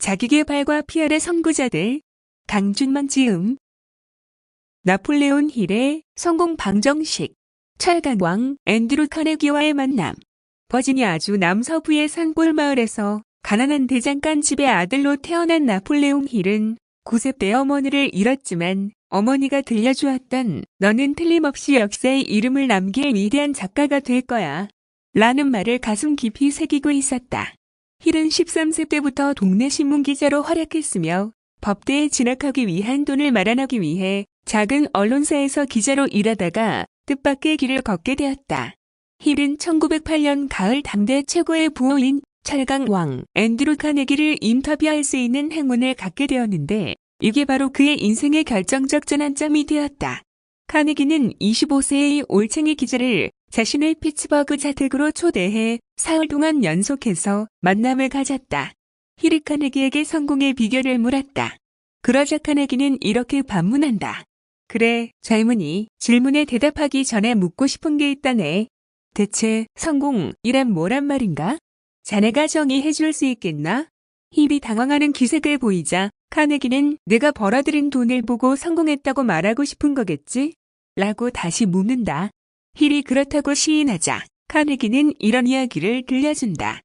자기계발과 PR의 선구자들, 강준만 지음. 나폴레온 힐의 성공 방정식, 철강왕 앤드루 카네기와의 만남. 버지니아주 남서부의 산골 마을에서 가난한 대장간 집의 아들로 태어난 나폴레온 힐은 9세 때 어머니를 잃었지만 어머니가 들려주었던 "너는 틀림없이 역사에 이름을 남길 위대한 작가가 될 거야" 라는 말을 가슴 깊이 새기고 있었다. 힐은 13세 때부터 동네 신문 기자로 활약했으며 법대에 진학하기 위한 돈을 마련하기 위해 작은 언론사에서 기자로 일하다가 뜻밖의 길을 걷게 되었다. 힐은 1908년 가을 당대 최고의 부호인 철강왕 앤드루 카네기를 인터뷰할 수 있는 행운을 갖게 되었는데 이게 바로 그의 인생의 결정적 전환점이 되었다. 카네기는 25세의 올챙이 기자를 자신의 피츠버그 자택으로 초대해 사흘 동안 연속해서 만남을 가졌다. 힐이 카네기에게 성공의 비결을 물었다. 그러자 카네기는 이렇게 반문한다. "그래, 젊은이, 질문에 대답하기 전에 묻고 싶은 게 있다네. 대체 성공이란 뭐란 말인가? 자네가 정의해 줄 수 있겠나?" 힐이 당황하는 기색을 보이자 카네기는 "내가 벌어들인 돈을 보고 성공했다고 말하고 싶은 거겠지?" 라고 다시 묻는다. 힐이 그렇다고 시인하자 카네기는 이런 이야기를 들려준다.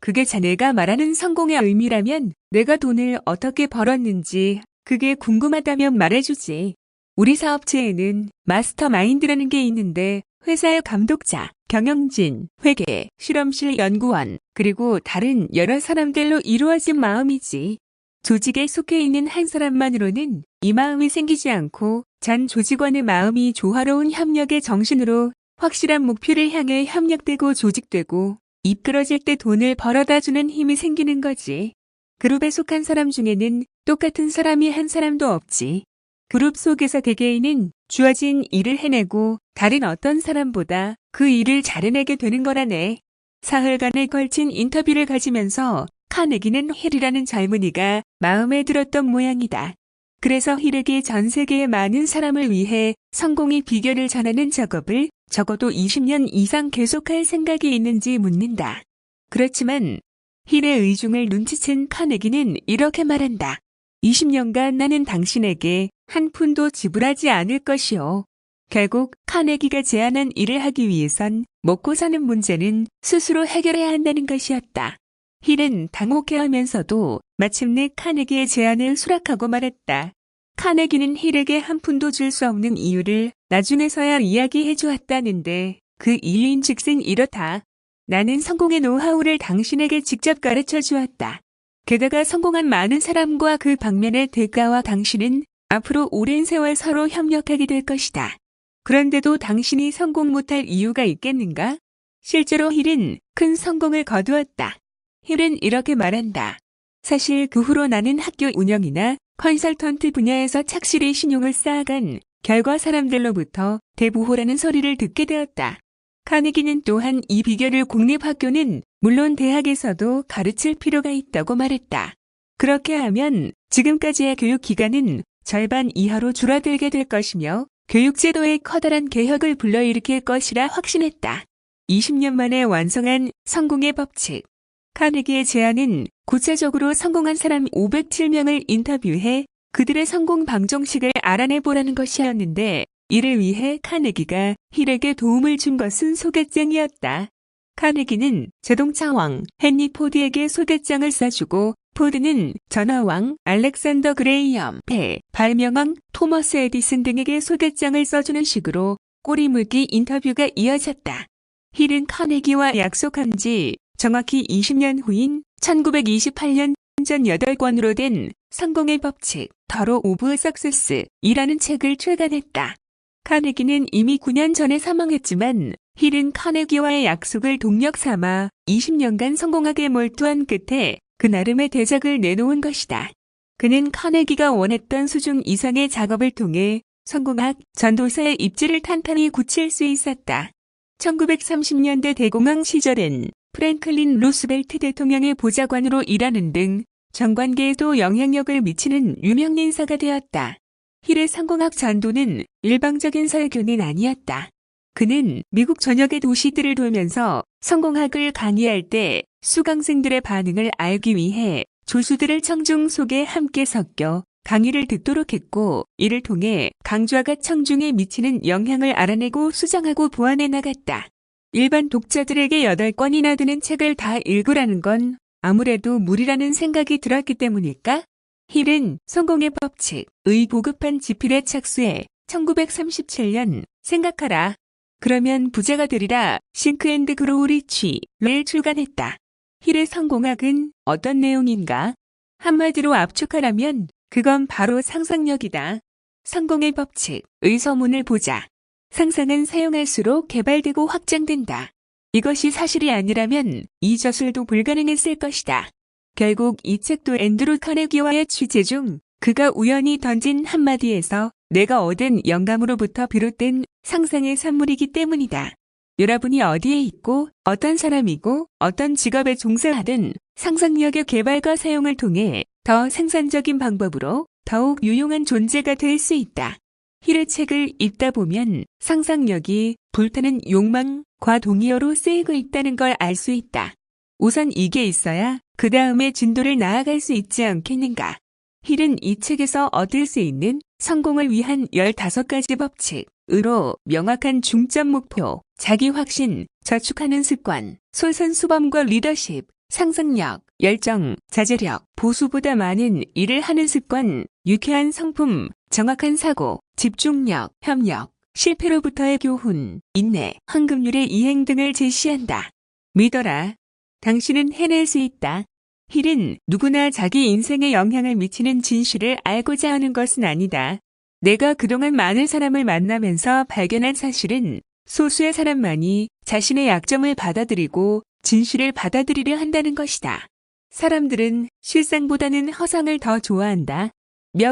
그게 자네가 말하는 성공의 의미라면 내가 돈을 어떻게 벌었는지 그게 궁금하다면 말해주지. 우리 사업체에는 마스터마인드라는 게 있는데 회사의 감독자, 경영진, 회계, 실험실 연구원, 그리고 다른 여러 사람들로 이루어진 마음이지. 조직에 속해 있는 한 사람만으로는 이 마음이 생기지 않고 전 조직원의 마음이 조화로운 협력의 정신으로 확실한 목표를 향해 협력되고 조직되고 이끌어질 때 돈을 벌어다주는 힘이 생기는 거지. 그룹에 속한 사람 중에는 똑같은 사람이 한 사람도 없지. 그룹 속에서 개개인은 주어진 일을 해내고 다른 어떤 사람보다 그 일을 잘해내게 되는 거라네. 사흘간에 걸친 인터뷰를 가지면서 카네기는 힐이라는 젊은이가 마음에 들었던 모양이다. 그래서 힐에게 전 세계의 많은 사람을 위해 성공의 비결을 전하는 작업을 적어도 20년 이상 계속할 생각이 있는지 묻는다. 그렇지만 힐의 의중을 눈치챈 카네기는 이렇게 말한다. 20년간 나는 당신에게 한 푼도 지불하지 않을 것이요. 결국 카네기가 제안한 일을 하기 위해선 먹고 사는 문제는 스스로 해결해야 한다는 것이었다. 힐은 당혹해하면서도 마침내 카네기의 제안을 수락하고 말았다. 카네기는 힐에게 한 푼도 줄 수 없는 이유를 나중에서야 이야기해 주었다는데 그 이유인즉슨 이렇다. 나는 성공의 노하우를 당신에게 직접 가르쳐 주었다. 게다가 성공한 많은 사람과 그 방면의 대가와 당신은 앞으로 오랜 세월 서로 협력하게 될 것이다. 그런데도 당신이 성공 못할 이유가 있겠는가? 실제로 힐은 큰 성공을 거두었다. 힐은 이렇게 말한다. 사실 그 후로 나는 학교 운영이나 컨설턴트 분야에서 착실히 신용을 쌓아간 결과 사람들로부터 대부호라는 소리를 듣게 되었다. 카네기는 또한 이 비결을 공립학교는 물론 대학에서도 가르칠 필요가 있다고 말했다. 그렇게 하면 지금까지의 교육 기간은 절반 이하로 줄어들게 될 것이며 교육제도의 커다란 개혁을 불러일으킬 것이라 확신했다. 20년 만에 완성한 성공의 법칙. 카네기의 제안은 구체적으로 성공한 사람 507명을 인터뷰해 그들의 성공 방정식을 알아내보라는 것이었는데 이를 위해 카네기가 힐에게 도움을 준 것은 소개장이었다. 카네기는 자동차왕 헨리 포드에게 소개장을 써주고 포드는 전화왕 알렉산더 그레이엄 벨, 발명왕 토머스 에디슨 등에게 소개장을 써주는 식으로 꼬리물기 인터뷰가 이어졌다. 힐은 카네기와 약속한 지 정확히 20년 후인 1928년 전 8권으로 된 성공의 법칙, 더로 오브 석세스이라는 책을 출간했다. 카네기는 이미 9년 전에 사망했지만 힐은 카네기와의 약속을 동력 삼아 20년간 성공하게 몰두한 끝에 그 나름의 대작을 내놓은 것이다. 그는 카네기가 원했던 수준 이상의 작업을 통해 성공학 전도서의 입지를 탄탄히 굳힐 수 있었다. 1930년대 대공황 시절엔 프랭클린 루스벨트 대통령의 보좌관으로 일하는 등 정관계에도 영향력을 미치는 유명 인사가 되었다. 힐의 성공학 전도는 일방적인 설교는 아니었다. 그는 미국 전역의 도시들을 돌면서 성공학을 강의할 때 수강생들의 반응을 알기 위해 조수들을 청중 속에 함께 섞여 강의를 듣도록 했고, 이를 통해 강좌가 청중에 미치는 영향을 알아내고 수정하고 보완해 나갔다. 일반 독자들에게 8권이나 되는 책을 다 읽으라는 건 아무래도 무리라는 생각이 들었기 때문일까? 힐은 성공의 법칙의 보급한 지필에 착수해 1937년 생각하라. 그러면 부자가 되리라 싱크 앤드 그로우 리치를 출간했다. 힐의 성공학은 어떤 내용인가? 한마디로 압축하라면 그건 바로 상상력이다. 성공의 법칙의 서문을 보자. 상상은 사용할수록 개발되고 확장된다. 이것이 사실이 아니라면 이 저술도 불가능했을 것이다. 결국 이 책도 앤드루 카네기와의 취재 중 그가 우연히 던진 한마디에서 내가 얻은 영감으로부터 비롯된 상상의 산물이기 때문이다. 여러분이 어디에 있고 어떤 사람이고 어떤 직업에 종사하든 상상력의 개발과 사용을 통해 더 생산적인 방법으로 더욱 유용한 존재가 될 수 있다. 힐의 책을 읽다 보면 상상력이 불타는 욕망과 동의어로 쓰이고 있다는 걸 알 수 있다. 우선 이게 있어야 그 다음에 진도를 나아갈 수 있지 않겠는가. 힐은 이 책에서 얻을 수 있는 성공을 위한 15가지 법칙으로 명확한 중점 목표, 자기 확신, 저축하는 습관, 솔선수범과 리더십, 상상력, 열정, 자제력, 보수보다 많은 일을 하는 습관, 유쾌한 성품, 정확한 사고, 집중력, 협력, 실패로부터의 교훈, 인내, 황금률의 이행 등을 제시한다. 믿어라. 당신은 해낼 수 있다. 힐은 누구나 자기 인생에 영향을 미치는 진실을 알고자 하는 것은 아니다. 내가 그동안 많은 사람을 만나면서 발견한 사실은 소수의 사람만이 자신의 약점을 받아들이고 진실을 받아들이려 한다는 것이다. 사람들은 실상보다는 허상을 더 좋아한다.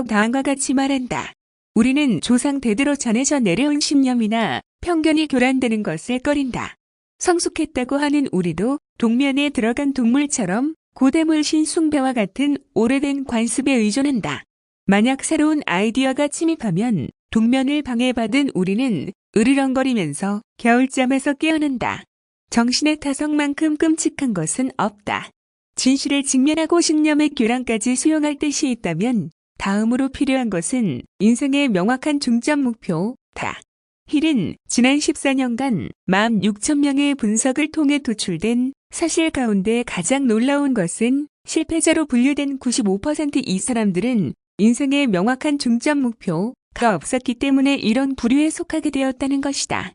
다음과 같이 말한다. 우리는 조상 대대로 전해져 내려온 신념이나 편견이 교란되는 것을 꺼린다. 성숙했다고 하는 우리도 동면에 들어간 동물처럼 고대물신 숭배와 같은 오래된 관습에 의존한다. 만약 새로운 아이디어가 침입하면 동면을 방해받은 우리는 으르렁거리면서 겨울잠에서 깨어난다. 정신의 타성만큼 끔찍한 것은 없다. 진실을 직면하고 신념의 교란까지 수용할 뜻이 있다면 다음으로 필요한 것은 인생의 명확한 중점 목표다. 힐은 지난 14년간 16,000명의 분석을 통해 도출된 사실 가운데 가장 놀라운 것은 실패자로 분류된 95% 이 사람들은 인생의 명확한 중점 목표가 없었기 때문에 이런 부류에 속하게 되었다는 것이다.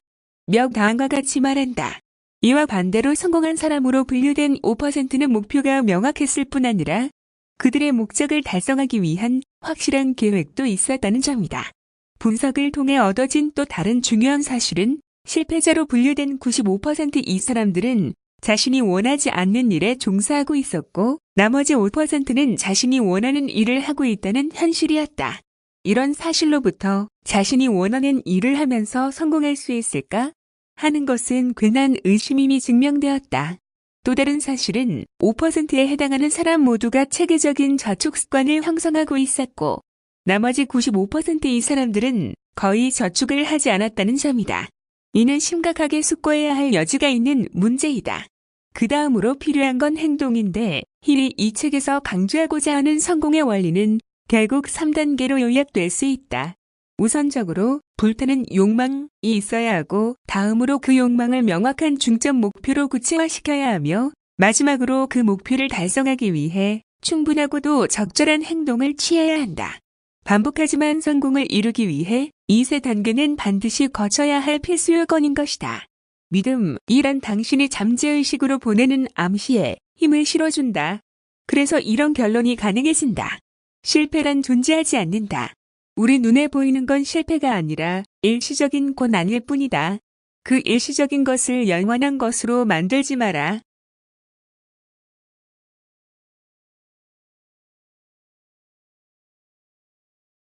다음과 같이 말한다. 이와 반대로 성공한 사람으로 분류된 5%는 목표가 명확했을 뿐 아니라 그들의 목적을 달성하기 위한 확실한 계획도 있었다는 점이다. 분석을 통해 얻어진 또 다른 중요한 사실은 실패자로 분류된 95% 이 사람들은 자신이 원하지 않는 일에 종사하고 있었고 나머지 5%는 자신이 원하는 일을 하고 있다는 현실이었다. 이런 사실로부터 자신이 원하는 일을 하면서 성공할 수 있을까? 하는 것은 괜한 의심임이 증명되었다. 또 다른 사실은 5%에 해당하는 사람 모두가 체계적인 저축 습관을 형성하고 있었고 나머지 95% 이 사람들은 거의 저축을 하지 않았다는 점이다. 이는 심각하게 숙고해야 할 여지가 있는 문제이다. 그 다음으로 필요한 건 행동인데 힐이 이 책에서 강조하고자 하는 성공의 원리는 결국 3단계로 요약될 수 있다. 우선적으로 불타는 욕망이 있어야 하고 다음으로 그 욕망을 명확한 중점 목표로 구체화시켜야 하며 마지막으로 그 목표를 달성하기 위해 충분하고도 적절한 행동을 취해야 한다. 반복하지만 성공을 이루기 위해 이 세 단계는 반드시 거쳐야 할 필수 요건인 것이다. 믿음이란 당신이 잠재의식으로 보내는 암시에 힘을 실어준다. 그래서 이런 결론이 가능해진다. 실패란 존재하지 않는다. 우리 눈에 보이는 건 실패가 아니라 일시적인 고난일 뿐이다. 그 일시적인 것을 영원한 것으로 만들지 마라.